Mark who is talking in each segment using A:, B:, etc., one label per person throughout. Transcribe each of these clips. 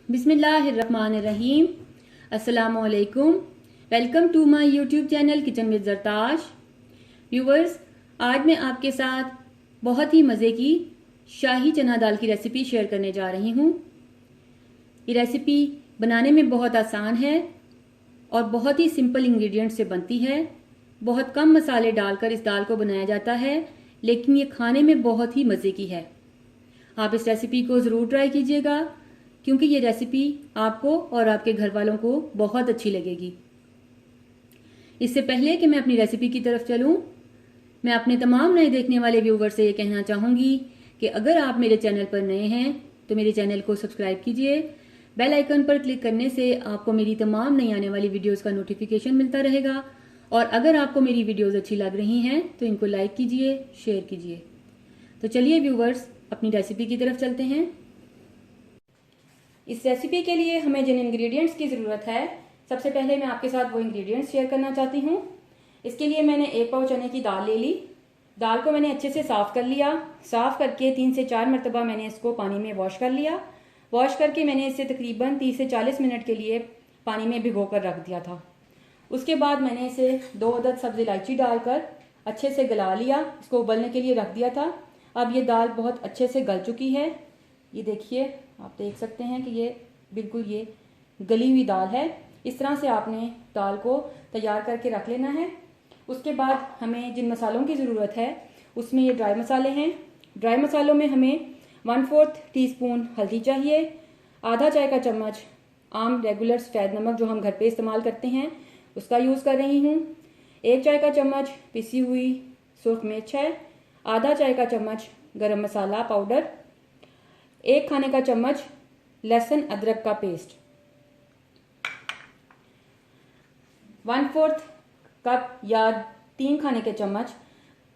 A: बिस्मिल्लाहिर्रहमानिर्रहीम। अस्सलामुअलैकुम। Welcome to my YouTube channel kitchen with Zartash. Viewers, आज मैं आपके साथ बहुत ही मज़े की शाही चना दाल की रेसिपी शेयर करने जा रही हूँ। ये रेसिपी बनाने में बहुत आसान है और बहुत ही सिंपल इंग्रेडिएंट से बनती है। बहुत कम मसाले डालकर इस दाल को बनाया जाता है, लेकिन ये खाने में बहुत ही मज़े की है। आप इस रेसिपी को ज़रूर ट्राई कीजिएगा, क्योंकि ये रेसिपी आपको और आपके घर वालों को बहुत अच्छी लगेगी। इससे पहले कि मैं अपनी रेसिपी की तरफ चलूं, मैं अपने तमाम नए देखने वाले व्यूवर से ये कहना चाहूँगी कि अगर आप मेरे चैनल पर नए हैं तो मेरे चैनल को सब्सक्राइब कीजिए। बेल आइकन पर क्लिक करने से आपको मेरी तमाम नई आने वाली वीडियोज़ का नोटिफिकेशन मिलता रहेगा। और अगर आपको मेरी वीडियोज़ अच्छी लग रही हैं तो इनको लाइक कीजिए, शेयर कीजिए। तो चलिए व्यूवर्स, अपनी रेसिपी की तरफ चलते हैं। इस रेसिपी के लिए हमें जिन इंग्रेडिएंट्स की ज़रूरत है, सबसे पहले मैं आपके साथ वो इंग्रेडिएंट्स शेयर करना चाहती हूँ। इसके लिए मैंने 1 पाव चने की दाल ले ली। दाल को मैंने अच्छे से साफ़ कर लिया। साफ़ करके 3 से 4 मरतबा मैंने इसको पानी में वॉश कर लिया। वॉश करके मैंने इसे तकरीबन 30 से 40 मिनट के लिए पानी में भिगो कर रख दिया था। उसके बाद मैंने इसे 2 अदद सब्ज़ इलायची डालकर अच्छे से गला लिया। इसको उबलने के लिए रख दिया था। अब ये दाल बहुत अच्छे से गल चुकी है। ये देखिए, आप देख सकते हैं कि ये बिल्कुल ये गली हुई दाल है। इस तरह से आपने दाल को तैयार करके रख लेना है। उसके बाद हमें जिन मसालों की ज़रूरत है उसमें ये ड्राई मसाले हैं। ड्राई मसालों में हमें 1/4 टीस्पून हल्दी चाहिए, आधा चाय का चम्मच आम रेगुलर सफ़ेद नमक जो हम घर पे इस्तेमाल करते हैं उसका यूज़ कर रही हूँ, 1 चाय का चम्मच पिसी हुई सुर्ख मिर्च है, आधा चाय का चम्मच गरम मसाला पाउडर, 1 खाने का चम्मच लहसुन अदरक का पेस्ट, 1/4 कप या 3 खाने के चम्मच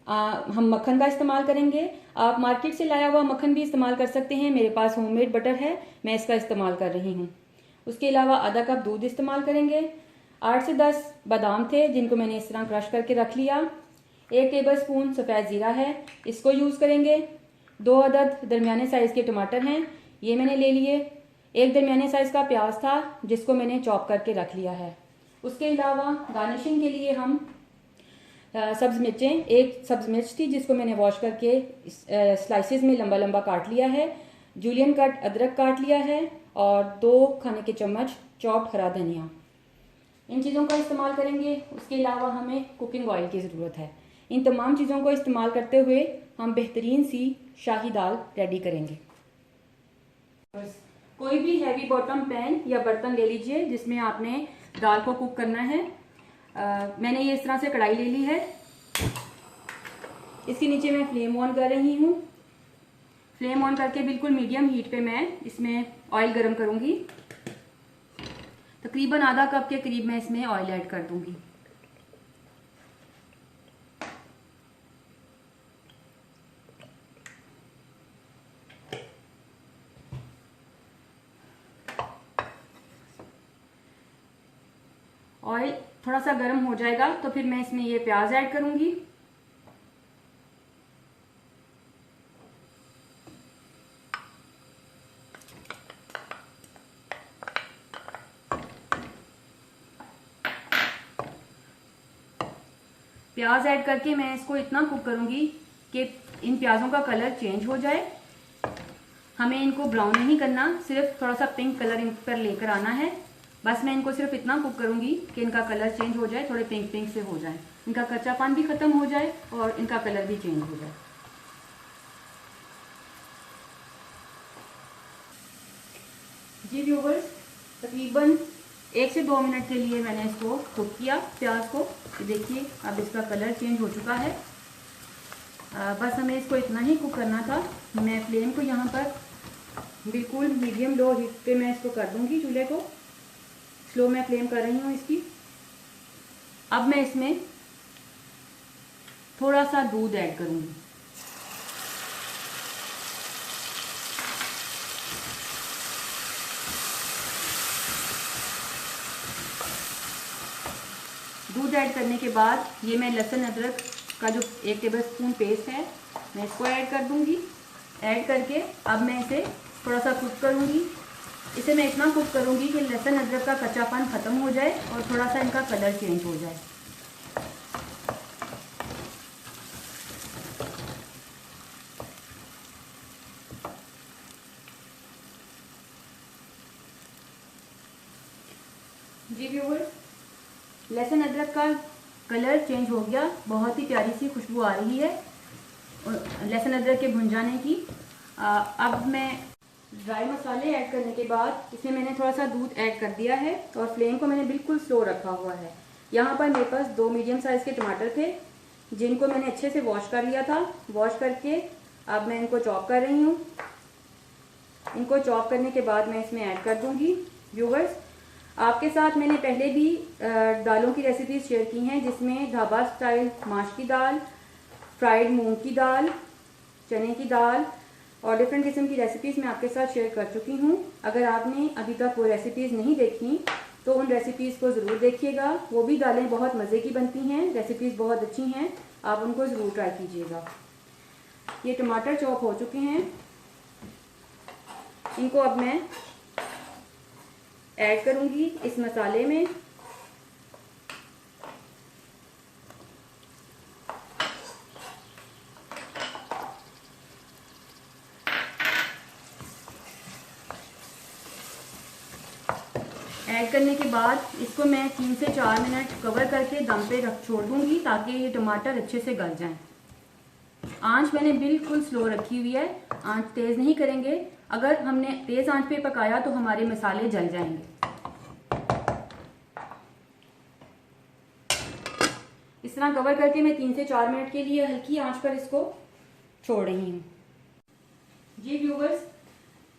A: हम मक्खन का इस्तेमाल करेंगे। आप मार्केट से लाया हुआ मक्खन भी इस्तेमाल कर सकते हैं। मेरे पास होममेड बटर है, मैं इसका इस्तेमाल कर रही हूँ। उसके अलावा आधा कप दूध इस्तेमाल करेंगे। 8 से 10 बादाम थे जिनको मैंने इस तरह क्रश करके रख लिया। 1 टेबलस्पून सफ़ेद ज़ीरा है, इसको यूज़ करेंगे। 2 अदद दरमियाने साइज़ के टमाटर हैं, ये मैंने ले लिए। 1 दरमियाने साइज़ का प्याज था जिसको मैंने चॉप करके रख लिया है। उसके अलावा गार्निशिंग के लिए हम सब्ज़ मिर्चें, 1 सब्ज़ मिर्च थी जिसको मैंने वॉश करके स्लाइसेस में लंबा लंबा काट लिया है। जूलियन कट अदरक काट लिया है और 2 खाने के चम्मच चॉप्ड हरा धनिया। इन चीज़ों का इस्तेमाल करेंगे। उसके अलावा हमें कुकिंग ऑयल की ज़रूरत है। इन तमाम चीज़ों को इस्तेमाल करते हुए हम बेहतरीन सी शाही दाल रेडी करेंगे। कोई भी हैवी बॉटम पैन या बर्तन ले लीजिए जिसमें आपने दाल को कुक करना है। मैंने ये इस तरह से कढ़ाई ले ली है। इसके नीचे मैं फ्लेम ऑन कर रही हूँ। फ्लेम ऑन करके बिल्कुल मीडियम हीट पे मैं इसमें ऑयल गरम करूँगी। तकरीबन आधा कप के करीब मैं इसमें ऑयल ऐड कर दूँगी। ऑयल थोड़ा सा गर्म हो जाएगा तो फिर मैं इसमें ये प्याज ऐड करूंगी। प्याज ऐड करके मैं इसको इतना कुक करूंगी कि इन प्याजों का कलर चेंज हो जाए। हमें इनको ब्राउन नहीं करना, सिर्फ थोड़ा सा पिंक कलर इन पर लेकर आना है। बस मैं इनको सिर्फ इतना कुक करूंगी कि इनका कलर चेंज हो जाए, थोड़े पिंक पिंक से हो जाए, इनका कच्चापन भी खत्म हो जाए और इनका कलर भी चेंज हो जाए। जी व्यूवर्स, तकरीबन 1 से 2 मिनट के लिए मैंने इसको कुक किया प्याज को। देखिए अब इसका कलर चेंज हो चुका है। बस हमें इसको इतना ही कुक करना था। मैं फ्लेम को यहाँ पर बिल्कुल मीडियम लो हीट पे मैं इसको कर दूंगी। चूल्हे को स्लो में फ्लेम कर रही हूँ इसकी। अब मैं इसमें थोड़ा सा दूध ऐड करूँगी। दूध ऐड करने के बाद ये मैं लहसुन अदरक का जो 1 टेबलस्पून पेस्ट है मैं इसको ऐड कर दूँगी। ऐड करके अब मैं इसे थोड़ा सा कुक करूँगी। इसे मैं इतना कुक करूँगी कि लहसुन अदरक का कच्चापन ख़त्म हो जाए और थोड़ा सा इनका कलर चेंज हो जाए। जी व्यूअर्स, लहसुन अदरक का कलर चेंज हो गया, बहुत ही प्यारी सी खुशबू आ रही है लहसुन अदरक के भुन जाने की। अब मैं ड्राई मसाले ऐड करने के बाद इसमें मैंने थोड़ा सा दूध ऐड कर दिया है और फ्लेम को मैंने बिल्कुल स्लो रखा हुआ है। यहाँ पर मेरे पास 2 मीडियम साइज़ के टमाटर थे जिनको मैंने अच्छे से वॉश कर लिया था। वॉश करके अब मैं इनको चॉप कर रही हूँ। इनको चॉप करने के बाद मैं इसमें ऐड कर दूँगी। व्यूअर्स, आपके साथ मैंने पहले भी दालों की रेसिपीज़ शेयर की हैं जिसमें ढाबा स्टाइल माश की दाल, फ्राइड मूंग की दाल, चने की दाल और डिफरेंट किस्म की रेसिपीज़ मैं आपके साथ शेयर कर चुकी हूँ। अगर आपने अभी तक वो रेसिपीज़ नहीं देखी तो उन रेसिपीज़ को ज़रूर देखिएगा। वो भी दालें बहुत मज़े की बनती हैं, रेसिपीज़ बहुत अच्छी हैं, आप उनको ज़रूर ट्राई कीजिएगा। ये टमाटर चॉप हो चुके हैं, इनको अब मैं ऐड करूँगी इस मसाले में। ऐड करने के बाद इसको मैं 3 से 4 मिनट कवर करके दम पे छोड़ दूंगी ताकि ये टमाटर अच्छे से गल जाएं। आंच मैंने बिल्कुल स्लो रखी हुई है, आंच तेज़ नहीं करेंगे। अगर हमने तेज़ आंच पे पकाया तो हमारे मसाले जल जाएंगे। इस तरह कवर करके मैं 3 से 4 मिनट के लिए हल्की आंच पर इसको छोड़ रही हूँ। जी व्यूवर्स,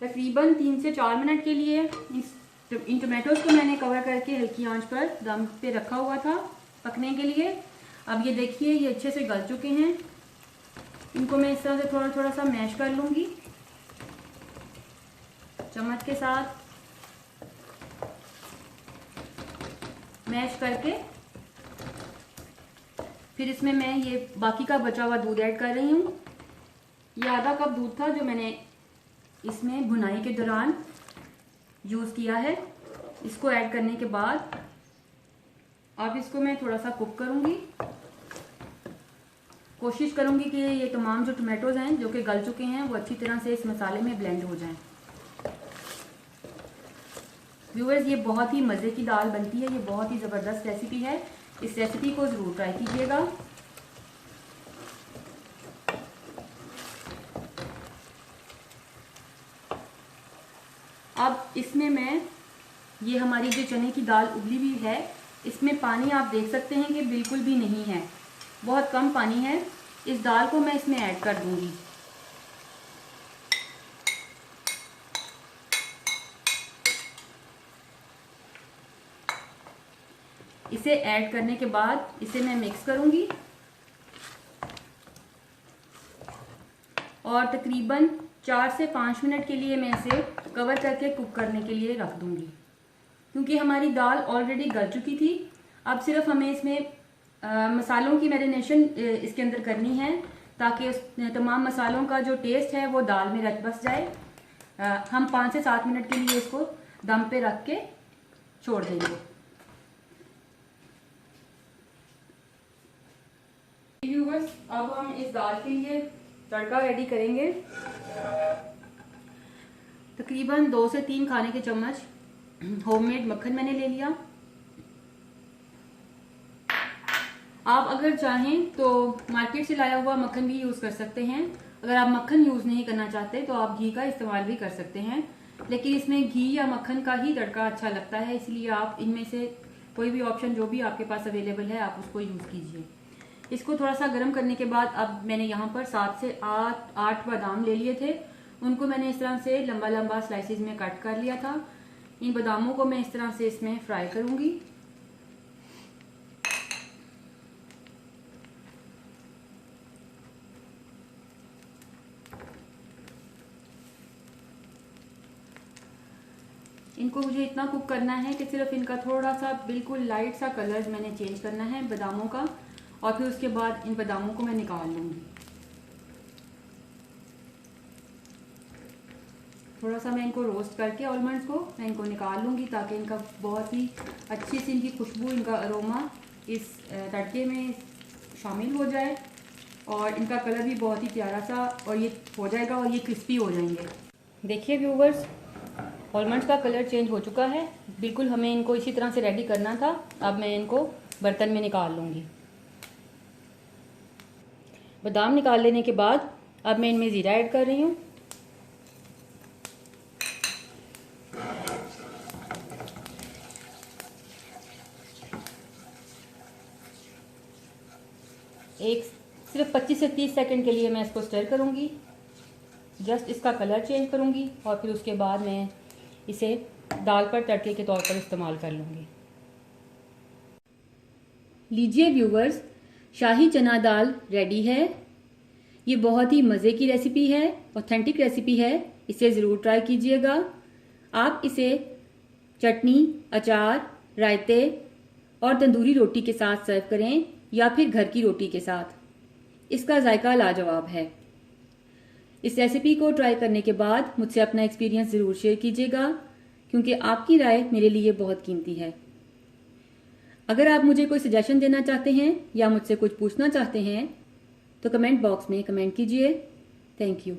A: तकरीबन 3 से 4 मिनट के लिए इन टोमेटोज़ को मैंने कवर करके हल्की आंच पर दम पे रखा हुआ था पकने के लिए। अब ये देखिए, ये अच्छे से गल चुके हैं। इनको मैं इस तरह से थोड़ा थोड़ा सा मैश कर लूँगी चम्मच के साथ। मैश करके फिर इसमें मैं ये बाकी का बचा हुआ दूध ऐड कर रही हूँ। ये आधा कप दूध था जो मैंने इसमें भुनाई के दौरान यूज़ किया है। इसको ऐड करने के बाद अब इसको मैं थोड़ा सा कुक करूँगी। कोशिश करूँगी कि ये तमाम जो टमाटोज़ हैं जो कि गल चुके हैं वो अच्छी तरह से इस मसाले में ब्लेंड हो जाएं। व्यूअर्स, ये बहुत ही मज़े की दाल बनती है, ये बहुत ही ज़बरदस्त रेसिपी है। इस रेसिपी को ज़रूर ट्राई कीजिएगा। अब इसमें मैं ये हमारी जो चने की दाल उबली हुई है, इसमें पानी आप देख सकते हैं कि बिल्कुल भी नहीं है, बहुत कम पानी है। इस दाल को मैं इसमें ऐड कर दूंगी। इसे ऐड करने के बाद इसे मैं मिक्स करूंगी और तकरीबन 4 से 5 मिनट के लिए मैं इसे कवर करके कुक करने के लिए रख दूंगी, क्योंकि हमारी दाल ऑलरेडी गल चुकी थी। अब सिर्फ हमें इसमें मसालों की मैरिनेशन इसके अंदर करनी है ताकि तमाम मसालों का जो टेस्ट है वो दाल में रच बस जाए। हम 5 से 7 मिनट के लिए इसको दम पे रख के छोड़ देंगे। व्यूअर्स, अब हम इस दाल के लिए तड़का रेडी करेंगे। तकरीबन 2 से 3 खाने के चम्मच होममेड मक्खन मैंने ले लिया। आप अगर चाहें तो मार्केट से लाया हुआ मक्खन भी यूज़ कर सकते हैं। अगर आप मक्खन यूज़ नहीं करना चाहते तो आप घी का इस्तेमाल भी कर सकते हैं, लेकिन इसमें घी या मक्खन का ही तड़का अच्छा लगता है, इसलिए आप इनमें से कोई भी ऑप्शन जो भी आपके पास अवेलेबल है आप उसको यूज़ कीजिए। इसको थोड़ा सा गर्म करने के बाद अब मैंने यहाँ पर 7 से 8 बादाम ले लिए थे। उनको मैंने इस तरह से लंबा लंबा स्लाइसिस में कट कर लिया था। इन बादामों को मैं इस तरह से इसमें फ्राई करूँगी। इनको मुझे इतना कुक करना है कि सिर्फ इनका थोड़ा सा बिल्कुल लाइट सा कलर मैंने चेंज करना है बादामों का, और फिर उसके बाद इन बादामों को मैं निकाल लूँगी। थोड़ा सा मैं इनको रोस्ट करके आलमंड्स को मैं इनको निकाल लूँगी, ताकि इनका बहुत ही अच्छी सी इनकी खुशबू, इनका अरोमा इस तड़के में शामिल हो जाए और इनका कलर भी बहुत ही प्यारा सा और ये हो जाएगा और ये क्रिस्पी हो जाएंगे। देखिए व्यूवर्स, आलमंड्स का कलर चेंज हो चुका है बिल्कुल। हमें इनको इसी तरह से रेडी करना था। अब मैं इनको बर्तन में निकाल लूँगी। बादाम निकाल लेने के बाद अब मैं इनमें ज़ीरा ऐड कर रही हूँ। सिर्फ 25 से 30 सेकंड के लिए मैं इसको स्टर करूँगी। जस्ट इसका कलर चेंज करूँगी और फिर उसके बाद मैं इसे दाल पर तड़के के तौर पर इस्तेमाल कर लूँगी। लीजिए व्यूवर्स, शाही चना दाल रेडी है। ये बहुत ही मज़े की रेसिपी है, ऑथेंटिक रेसिपी है। इसे ज़रूर ट्राई कीजिएगा। आप इसे चटनी, अचार, रायते और तंदूरी रोटी के साथ सर्व करें या फिर घर की रोटी के साथ। इसका जायका लाजवाब है। इस रेसिपी को ट्राई करने के बाद मुझसे अपना एक्सपीरियंस ज़रूर शेयर कीजिएगा, क्योंकि आपकी राय मेरे लिए बहुत कीमती है। अगर आप मुझे कोई सजेशन देना चाहते हैं या मुझसे कुछ पूछना चाहते हैं तो कमेंट बॉक्स में कमेंट कीजिए। Thank you.